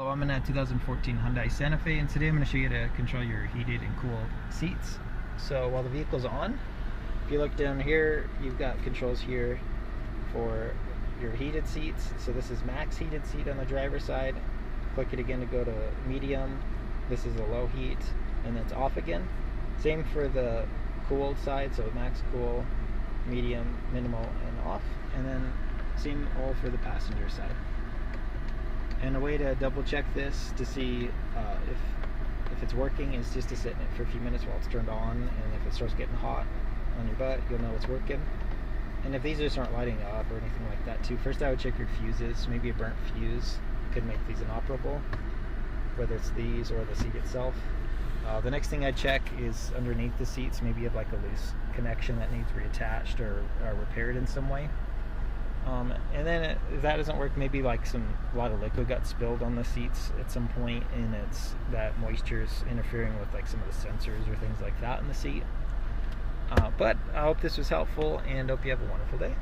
So I'm in a 2014 Hyundai Santa Fe, and today I'm going to show you how to control your heated and cooled seats. So while the vehicle's on, if you look down here, you've got controls here for your heated seats. So this is max heated seat on the driver's side. Click it again to go to medium. This is a low heat, and then it's off again. Same for the cooled side, so max cool, medium, minimal, and off. And then same all for the passenger side. And a way to double check this to see if it's working is just to sit in it for a few minutes while it's turned on, and if it starts getting hot on your butt, you'll know it's working. And if these just aren't lighting up or anything like that too, first I would check your fuses. Maybe a burnt fuse could make these inoperable, whether it's these or the seat itself. The next thing I check is underneath the seats. Maybe you have like a loose connection that needs reattached or repaired in some way. And then if that doesn't work, maybe like a lot of liquid got spilled on the seats at some point, and it's that moisture's interfering with like some of the sensors or things like that in the seat. But I hope this was helpful, and hope you have a wonderful day.